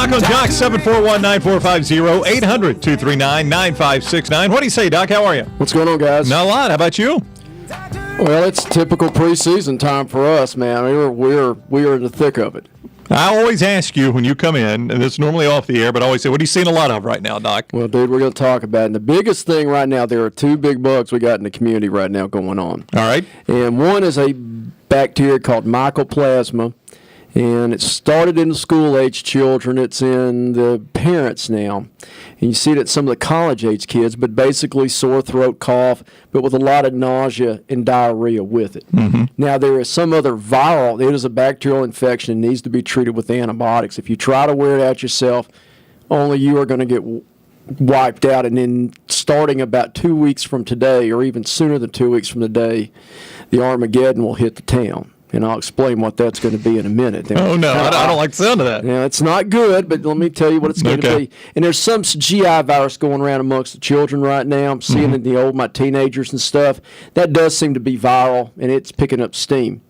Doc on JOX, 741-9450, 800-239-9569. What do you say, Doc? How are you? What's going on, guys? Not a lot. How about you? Well, it's typical preseason time for us, man. We're in the thick of it. I always ask you when you come in, and it's normally off the air, but I always say, what are you seeing a lot of right now, Doc? Well, dude, we're going to talk about it. And the biggest thing right now, there are two big bugs we got in the community right now going on. All right. And one is a bacteria called mycoplasma, and it started in the school-age children. It's in the parents now. And you see it at some of the college-age kids, but basically sore throat, cough, but with a lot of nausea and diarrhea with it. Mm-hmm. Now, there is some other viral. It is a bacterial infection and needs to be treated with antibiotics. If you try to wear it out yourself, only you are going to get wiped out. And then starting about 2 weeks from today, or even sooner than 2 weeks from today, the Armageddon will hit the town. And I'll explain what that's going to be in a minute. Oh, no, I don't like the sound of that. Yeah, it's not good, but let me tell you what it's going to be. And there's some GI virus going around amongst the children right now. I'm seeing it in my teenagers and stuff. That does seem to be viral, and it's picking up steam.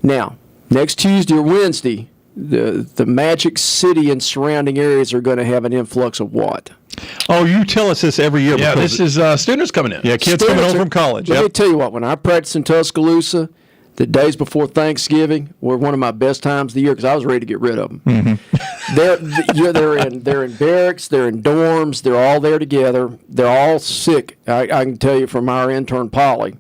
Now, next Tuesday or Wednesday, the Magic City and surrounding areas are going to have an influx of what? Oh, you tell us this every year. Yeah, this is students coming in. Yeah, kids coming home from college. Let me tell you what, when I practiced in Tuscaloosa, the days before Thanksgiving were one of my best times of the year because I was ready to get rid of them. Mm-hmm. They're in barracks, they're in dorms, they're all there together. They're all sick. I can tell you from our intern, Polly,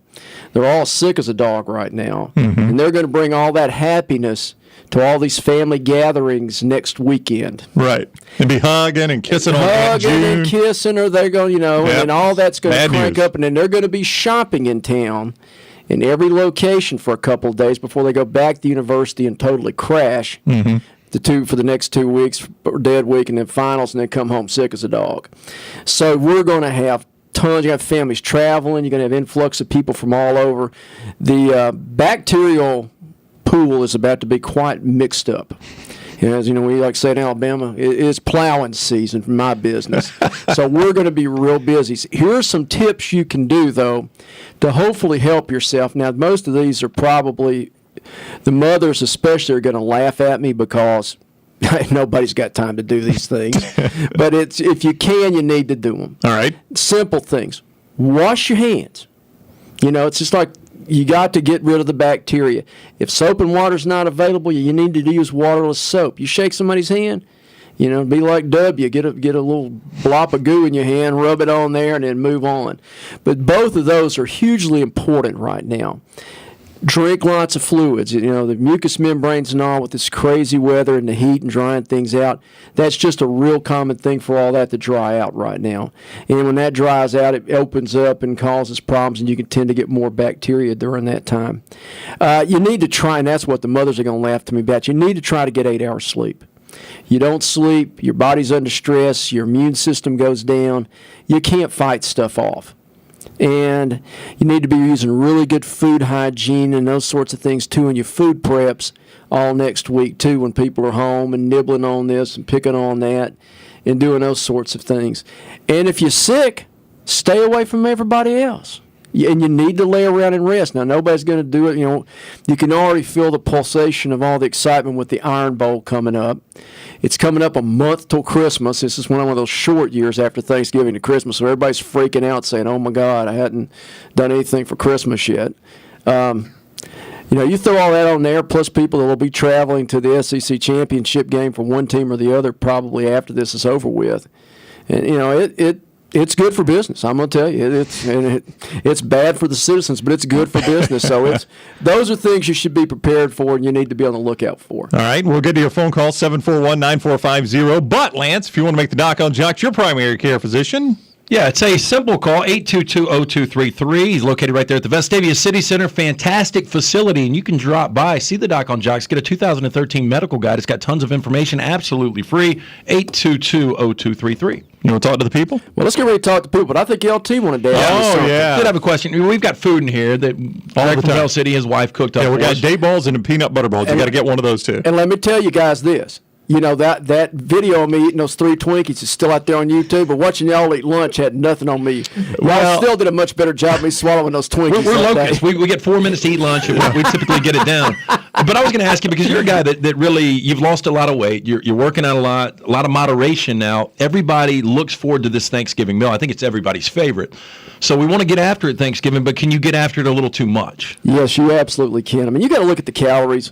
they're all sick as a dog right now. Mm-hmm. And they're going to bring all that happiness to all these family gatherings next weekend. Right. And be hugging and kissing on Aunt June. Hugging and kissing, or they're going, and all that's going to crank up. And then they're going to be shopping in town in every location for a couple of days before they go back to university and totally crash for the next 2 weeks, dead week, and then finals, and then come home sick as a dog. So we're going to have tons. You have families traveling. You're going to have influx of people from all over. The bacterial pool is about to be quite mixed up. As you know, we like to say in Alabama, it is plowing season for my business. So we're going to be real busy. Here are some tips you can do, though, to hopefully help yourself. Now, most of these are probably, the mothers especially are going to laugh at me because nobody's got time to do these things. But if you can, you need to do them. All right. Simple things. Wash your hands. It's just like, you got to get rid of the bacteria. If soap and water's not available, you need to use waterless soap. You shake somebody's hand, be like W. Get a little blop of goo in your hand, rub it on there, and then move on. But both of those are hugely important right now. Drink lots of fluids. The mucous membranes and all with this crazy weather and the heat and drying things out, that's just a real common thing for all that to dry out right now. And when that dries out, it opens up and causes problems, and you can tend to get more bacteria during that time. You need to try, and that's what the mothers are going to laugh at me about, you need to try to get 8 hours sleep. You don't sleep, your body's under stress, your immune system goes down, you can't fight stuff off. And you need to be using really good food hygiene and those sorts of things, too, in your food preps all next week, too, when people are home and nibbling on this and picking on that and doing those sorts of things. And if you're sick, stay away from everybody else. And you need to lay around and rest. Now, nobody's going to do it. You can already feel the pulsation of all the excitement with the Iron Bowl coming up. It's coming up a month till Christmas. This is one of those short years after Thanksgiving to Christmas, so everybody's freaking out saying, oh, my God, I hadn't done anything for Christmas yet. You throw all that on there, plus people that will be traveling to the SEC championship game for one team or the other probably after this is over with. And, it's good for business. I'm going to tell you, it's bad for the citizens, but it's good for business. So those are things you should be prepared for, and you need to be on the lookout for. All right, we'll get to your phone call 741-9450. But Lance, if you want to make the Doc on JOX your primary care physician. Yeah, it's a simple call, 822-0233. He's located right there at the Vestavia City Center. Fantastic facility, and you can drop by, see the Doc on JOX, get a 2013 medical guide. It's got tons of information, absolutely free, 822-0233. You want to talk to the people? Well, let's get ready to talk to people, but I think LT wanted to ask something. Yeah. I did have a question. We've got food in here that Greg from Bell City, his wife, cooked up. Yeah, we got date balls and peanut butter balls. You got to get one of those, too. And let me tell you guys this. That video of me eating those 3 Twinkies is still out there on YouTube, but watching y'all eat lunch had nothing on me. Y'all still did a much better job of me swallowing those Twinkies. We're locusts. We get 4 minutes to eat lunch, and we typically get it down. But I was going to ask you, because you're a guy that really, you've lost a lot of weight. You're working out a lot of moderation now. Everybody looks forward to this Thanksgiving meal. I think it's everybody's favorite. So we want to get after it Thanksgiving, but can you get after it a little too much? Yes, you absolutely can. I mean, you got to look at the calories.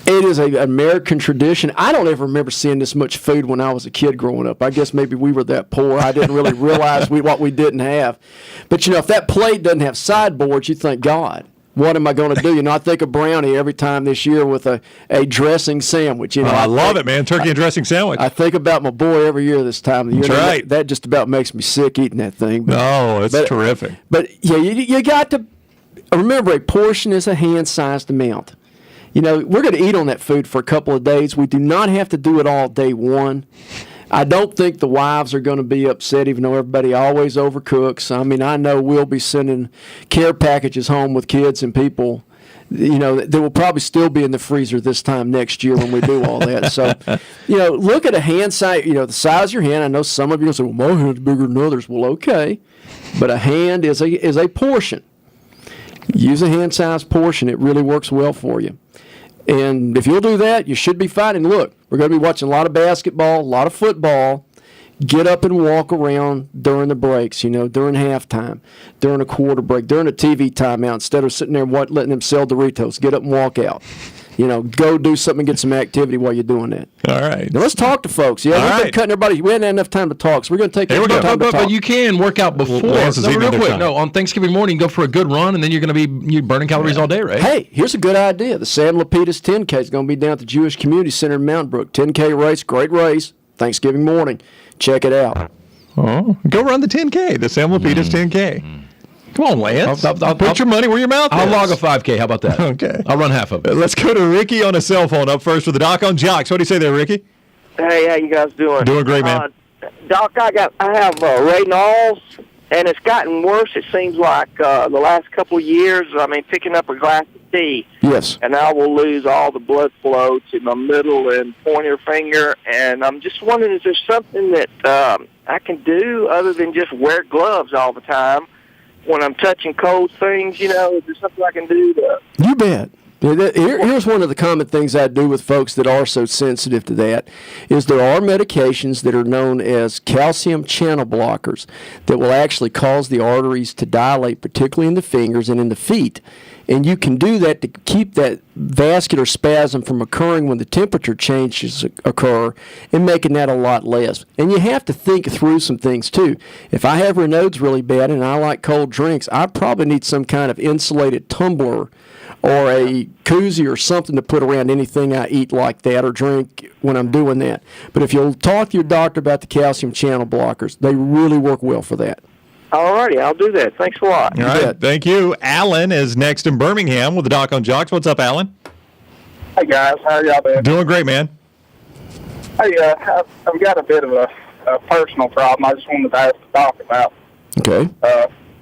It is an American tradition. I don't ever remember seeing this much food when I was a kid growing up. I guess maybe we were that poor. I didn't really realize what we didn't have. But, if that plate doesn't have sideboards, you think, God, what am I going to do? I think of Brownie every time this year with a dressing sandwich. I love it, man. Turkey and dressing sandwich. I think about my boy every year this time of the year. That's right. That just about makes me sick eating that thing. But, it's terrific. But, yeah, you got to remember, a portion is a hand-sized amount. We're going to eat on that food for a couple of days. We do not have to do it all day one. I don't think the wives are going to be upset, even though everybody always overcooks. I mean, I know we'll be sending care packages home with kids and people, they will probably still be in the freezer this time next year when we do all that. So, look at a hand size, the size of your hand. I know some of you will say, well, my hand's bigger than others. Well, okay. But a hand is a portion. Use a hand-sized portion. It really works well for you. And if you'll do that, you should be fine. And look, we're going to be watching a lot of basketball, a lot of football. Get up and walk around during the breaks, during halftime, during a quarter break, during a TV timeout, instead of sitting there and letting them sell Doritos. Get up and walk out. Go do something and get some activity while you're doing that. All right. Now let's talk to folks. Yeah, we've been cutting everybody. We hadn't had enough time to talk, so we're going to take time to talk. But you can work out before. Real quick. No, on Thanksgiving morning, go for a good run, and then you're going to be burning calories all day, right? Hey, here's a good idea. The Sam Lapidus 10K is going to be down at the Jewish Community Center in Mountain Brook. 10K race, great race, Thanksgiving morning. Check it out. Oh, go run the 10K, the Sam Lapidus 10K. Come on, Lance. I'll put your money where your mouth is. I'll log a 5K. How about that? Okay. I'll run half of it. Let's go to Ricky on a cell phone up first with the Doc on JOX. What do you say there, Ricky? Hey, how you guys doing? Doing great, man. Doc, I have Raynaud's, and it's gotten worse, it seems like, the last couple of years. I mean, picking up a glass of tea. Yes. And I will lose all the blood flow to my middle and pointer finger, and I'm just wondering, is there something that I can do other than just wear gloves all the time when I'm touching cold things? Is there something I can do to... You bet. Here's one of the common things I do with folks that are so sensitive to that, is there are medications that are known as calcium channel blockers that will actually cause the arteries to dilate, particularly in the fingers and in the feet. And you can do that to keep that vascular spasm from occurring when the temperature changes occur and making that a lot less. And you have to think through some things, too. If I have Raynaud's really bad and I like cold drinks, I probably need some kind of insulated tumbler or a koozie or something to put around anything I eat like that or drink when I'm doing that. But if you'll talk to your doctor about the calcium channel blockers, they really work well for that. All righty, I'll do that. Thanks a lot. All right, thank you. Alan is next in Birmingham with the Doc on JOX. What's up, Alan? Hey, guys. How are y'all doing? Doing great, man. Hey, I've got a bit of a personal problem I just wanted to ask the Doc about. Okay.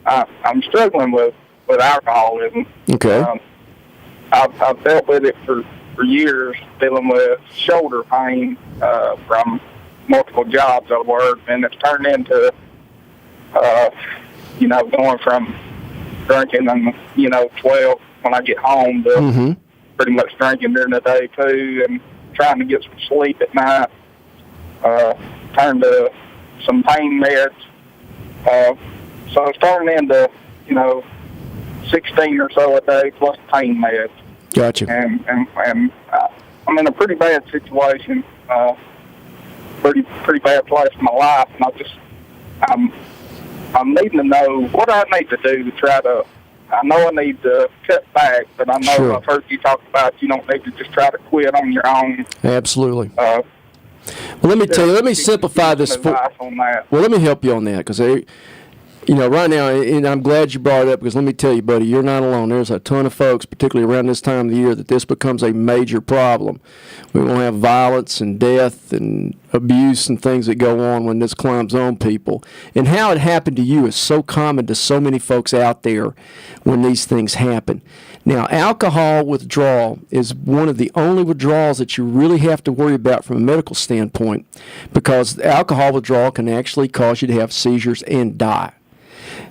I'm struggling with alcoholism. Okay. I've dealt with it for years, dealing with shoulder pain from multiple jobs I've worked, and it's turned into going from drinking and 12 when I get home to pretty much drinking during the day too, and trying to get some sleep at night. Turned to some pain meds. So it's turning into 16 or so a day plus pain meds. Gotcha. And I'm in a pretty bad situation, pretty bad place in my life, and I'm needing to know what I need to do to try to. I know I need to cut back, but I know Sure. I've heard you talk about you don't need to just try to quit on your own. Absolutely. Well, let me tell you. Let me simplify this. On that. Well, let me help you on that, because right now, and I'm glad you brought it up, because let me tell you, buddy, you're not alone. There's a ton of folks, particularly around this time of the year, that this becomes a major problem. We're going to have violence and death and abuse and things that go on when this climbs on people. And how it happened to you is so common to so many folks out there when these things happen. Now, alcohol withdrawal is one of the only withdrawals that you really have to worry about from a medical standpoint, because alcohol withdrawal can actually cause you to have seizures and die.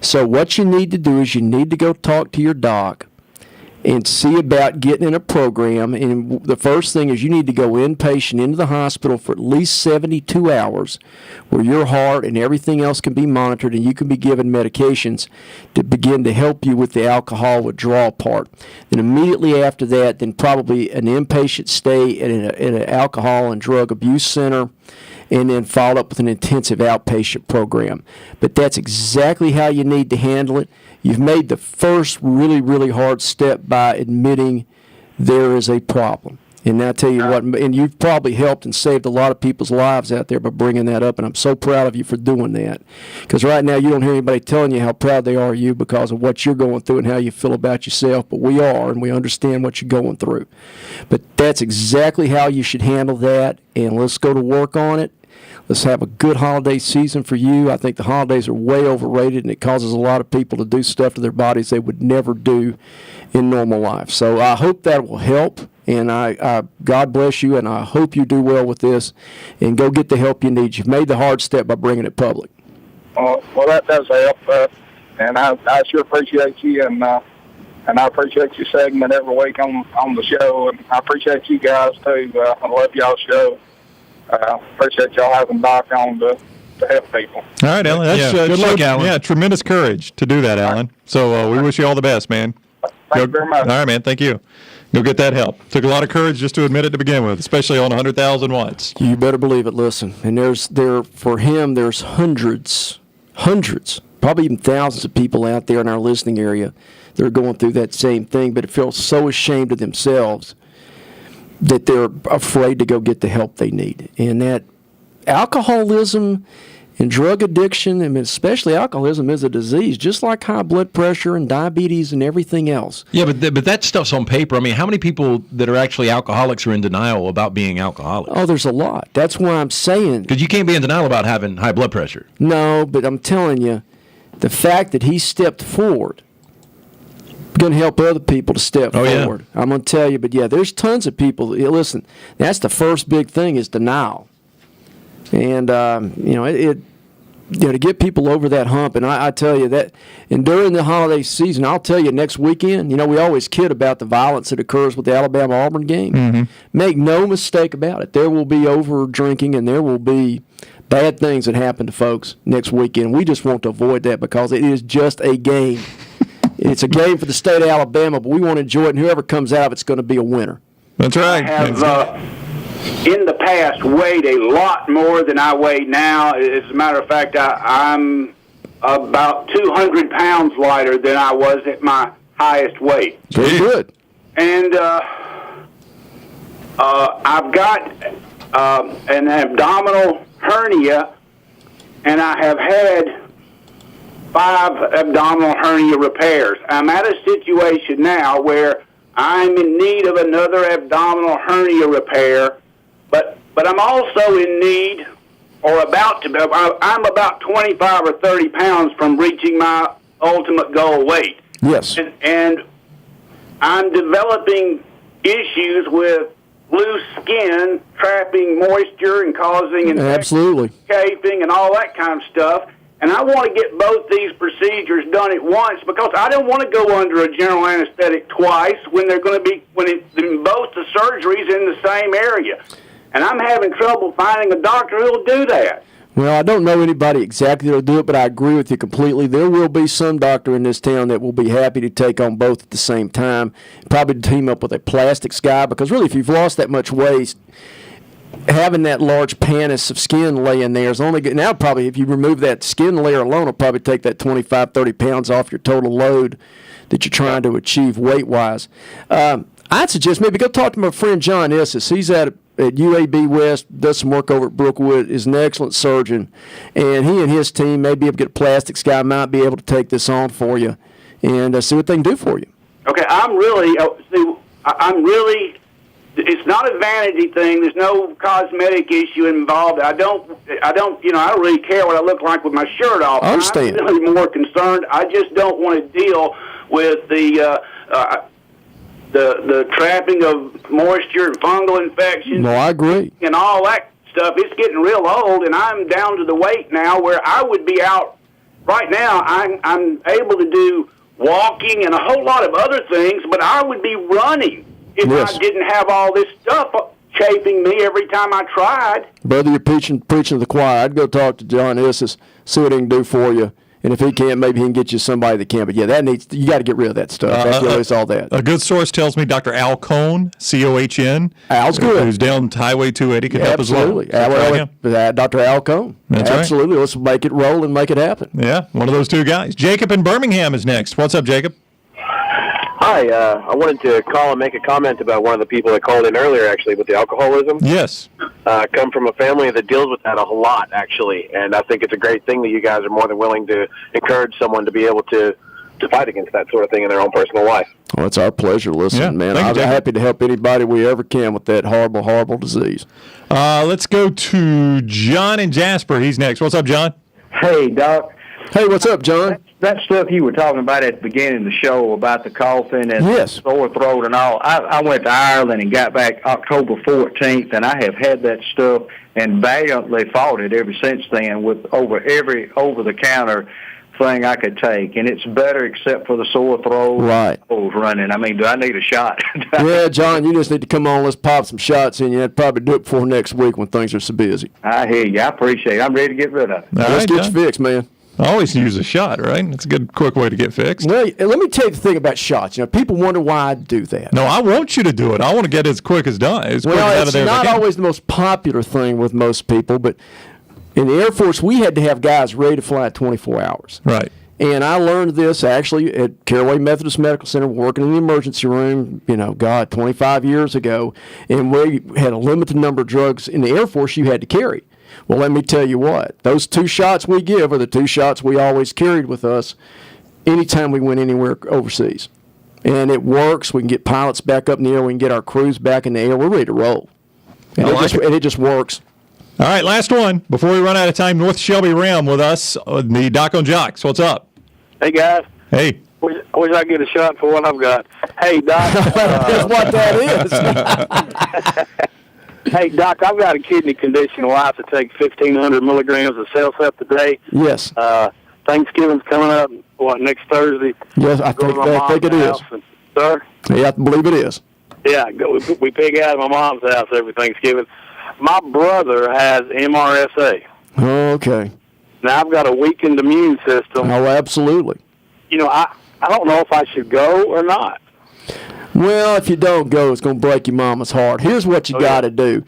So what you need to do is you need to go talk to your doc and see about getting in a program. And the first thing is you need to go inpatient into the hospital for at least 72 hours where your heart and everything else can be monitored and you can be given medications to begin to help you with the alcohol withdrawal part. Then immediately after that, then probably an inpatient stay at an alcohol and drug abuse center, and then followed up with an intensive outpatient program. But that's exactly how you need to handle it. You've made the first really, really hard step by admitting there is a problem. And I'll tell you what, and you've probably helped and saved a lot of people's lives out there by bringing that up, and I'm so proud of you for doing that. Because right now you don't hear anybody telling you how proud they are of you because of what you're going through and how you feel about yourself, but we are, and we understand what you're going through. But that's exactly how you should handle that, and let's go to work on it. Let's have a good holiday season for you. I think the holidays are way overrated, and it causes a lot of people to do stuff to their bodies they would never do in normal life. So I hope that will help, and I God bless you, and I hope you do well with this, and go get the help you need. You've made the hard step by bringing it public. Well, that does help, and I sure appreciate you, and I appreciate your segment every week on the show, and I appreciate you guys, too. I love y'all's show. Appreciate y'all having Doc on to help people. All right, Alan. That's, good luck, Alan. Yeah, tremendous courage to do that, Alan. So we wish you all the best, man. Thank you very much. All right, man. Thank you. Go get that help. Took a lot of courage just to admit it to begin with, especially on 100,000 watts. You better believe it. Listen, and for him, there's hundreds, probably even thousands of people out there in our listening area that are going through that same thing, but feel so ashamed of themselves that they're afraid to go get the help they need. And that alcoholism and drug addiction, and especially alcoholism, is a disease, just like high blood pressure and diabetes and everything else. Yeah, but that stuff's on paper. I mean, how many people that are actually alcoholics are in denial about being alcoholics? Oh, there's a lot. That's why I'm saying. Because you can't be in denial about having high blood pressure. No, but I'm telling you, the fact that he stepped forward going to help other people to step forward. I'm going to tell you, but yeah, there's tons of people. Listen, that's the first big thing is denial, and to get people over that hump. And I tell you that, and during the holiday season, I'll tell you next weekend. We always kid about the violence that occurs with the Alabama-Auburn game. Mm-hmm. Make no mistake about it. There will be over drinking, and there will be bad things that happen to folks next weekend. We just want to avoid that because it is just a game. It's a game for the state of Alabama, but we want to enjoy it, and whoever comes out of it's going to be a winner. That's right. I have, in the past, weighed a lot more than I weigh now. As a matter of fact, I'm about 200 pounds lighter than I was at my highest weight. Very good. And I've got an abdominal hernia, and I have had 5 abdominal hernia repairs. I'm at a situation now where I'm in need of another abdominal hernia repair, but I'm also in need, or about to. I'm about 25 or 30 pounds from reaching my ultimate goal weight. Yes. And I'm developing issues with loose skin, trapping moisture and causing infection, absolutely, chafing, and all that kind of stuff. And I want to get both these procedures done at once because I don't want to go under a general anesthetic twice when they're going to be both the surgeries in the same area. And I'm having trouble finding a doctor who will do that. Well, I don't know anybody exactly that will do it, but I agree with you completely. There will be some doctor in this town that will be happy to take on both at the same time, probably team up with a plastics guy, because really if you've lost that much weight, having that large pannus of skin laying there is only good. Now probably if you remove that skin layer alone, it'll probably take that 25, 30 pounds off your total load that you're trying to achieve weight-wise. I'd suggest maybe go talk to my friend John Esses. He's at UAB West, does some work over at Brookwood, is an excellent surgeon, and he and his team may be able to get a plastics guy, might be able to take this on for you and see what they can do for you. Okay, I'm really, it's not a vanity thing. There's no cosmetic issue involved. I don't really care what I look like with my shirt off. I understand. I'm really more concerned. I just don't want to deal with the trapping of moisture and fungal infections. No, I agree. And all that stuff. It's getting real old, and I'm down to the weight now where I would be out. Right now, I'm able to do walking, and a whole lot of other things, but I would be running if Yes. I didn't have all this stuff chafing me every time I tried. Brother, you're preaching to the choir. I'd go talk to John Issis, see what he can do for you. And if he can't, maybe he can get you somebody that can. But yeah, you got to get rid of that stuff. That kills all that. A good source tells me Dr. Al Cohn, Cohn. Al's good. Who's down Highway 280 could help as well. Absolutely. Dr. Al Cohn. That's right. Absolutely. Let's make it roll and make it happen. Yeah, one of those two guys. Jacob in Birmingham is next. What's up, Jacob? Hi, I wanted to call and make a comment about one of the people that called in earlier, actually, with the alcoholism. Yes. Come from a family that deals with that a lot, actually, and I think it's a great thing that you guys are more than willing to encourage someone to be able to fight against that sort of thing in their own personal life. Well, it's our pleasure. Listen, Yeah, man, thank you, I'm Jacob. happy to help anybody we ever can with that horrible, horrible disease. Let's go to John in Jasper. He's next. What's up, John? Hey, Doc. Hey, what's up, John? That stuff you were talking about at the beginning of the show about the coughing and Yes. sore throat and all, I went to Ireland and got back October 14th, and I have had that stuff and valiantly fought it ever since then with every over-the-counter thing I could take, and it's better except for the sore throat. Right. Nose running. I mean, do I need a shot? Yeah, John, you just need to come on. Let's pop some shots in you. I'd probably do it before next week when things are so busy. I hear you. I appreciate it. I'm ready to get rid of it. All Let's right, get John. you fixed, man. I always use a shot, right? It's a good, quick way to get fixed. Well, let me tell you the thing about shots. You know, people wonder why I do that. No, I want you to do it. I want to get as quick as done. As quick Well, out of it's there as I not can. always the most popular thing with most people, but in the Air Force, we had to have guys ready to fly 24 hours. Right. And I learned this actually at Caraway Methodist Medical Center, working in the emergency room, 25 years ago. And we had a limited number of drugs in the Air Force you had to carry. Well, let me tell you what, those 2 shots we give are the 2 shots we always carried with us anytime we went anywhere overseas. And it works. We can get pilots back up in the air. We can get our crews back in the air. We're ready to roll. And, it just works. All right, last one. Before we run out of time, North Shelby Ram with us, the Doc on JOX. What's up? Hey, guys. Hey. I wish I could get a shot for what I've got. Hey, Doc. That's what that is. Hey, Doc, I've got a kidney condition where I have to take 1,500 milligrams of Celsep a day. Yes. Thanksgiving's coming up, next Thursday? Yes, I think it is. Sir? Yeah, I believe it is. Yeah, we pig out of my mom's house every Thanksgiving. My brother has MRSA. Okay. Now, I've got a weakened immune system. Oh, absolutely. I don't know if I should go or not. Well, if you don't go, it's going to break your mama's heart. Here's what you got to do.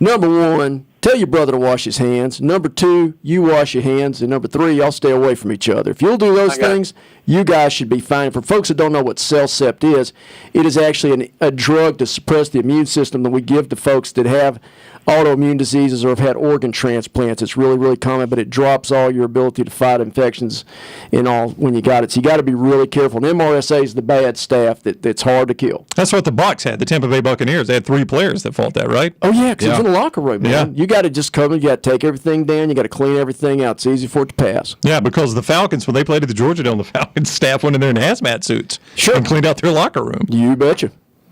Number 1, tell your brother to wash his hands. Number 2, you wash your hands. And number 3, y'all stay away from each other. If you'll do those things, you guys should be fine. For folks that don't know what Celsep is, it is actually a drug to suppress the immune system that we give to folks that have autoimmune diseases or have had organ transplants. It's really, really common, but it drops all your ability to fight infections and all when you got it. So you got to be really careful. And MRSA is the bad staph that's hard to kill. That's what the Bucs had, the Tampa Bay Buccaneers. They had 3 players that fought that, right? Oh, yeah, because it's in the locker room, man. Yeah. You got to just come, you got to take everything down, you got to clean everything out. It's easy for it to pass. Yeah, because the Falcons, when they played at the Georgia Dome, the Falcons staff went in there in hazmat suits Sure. and cleaned out their locker room. You betcha.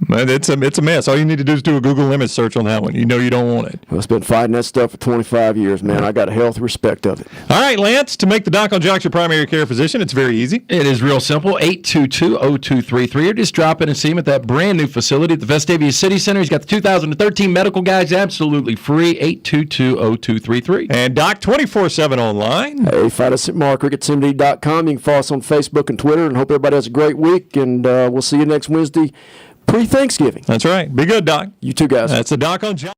Man, it's a mess. All you need to do is do a Google image search on that one. You know you don't want it. I've been fighting that stuff for 25 years, man. I got a healthy respect of it. All right, Lance, to make the Doc on JOX your primary care physician, it's very easy. It is real simple, 822-0233, or just drop in and see him at that brand new facility at the Vestavia City Center. He's got the 2013 medical guides absolutely free, 822-0233. And Doc, 24/7 online. Hey, find us at markrickettsmd.com. You can follow us on Facebook and Twitter, and hope everybody has a great week, and we'll see you next Wednesday pre-Thanksgiving. That's right. Be good, Doc. You too, guys. That's the Doc on JOX.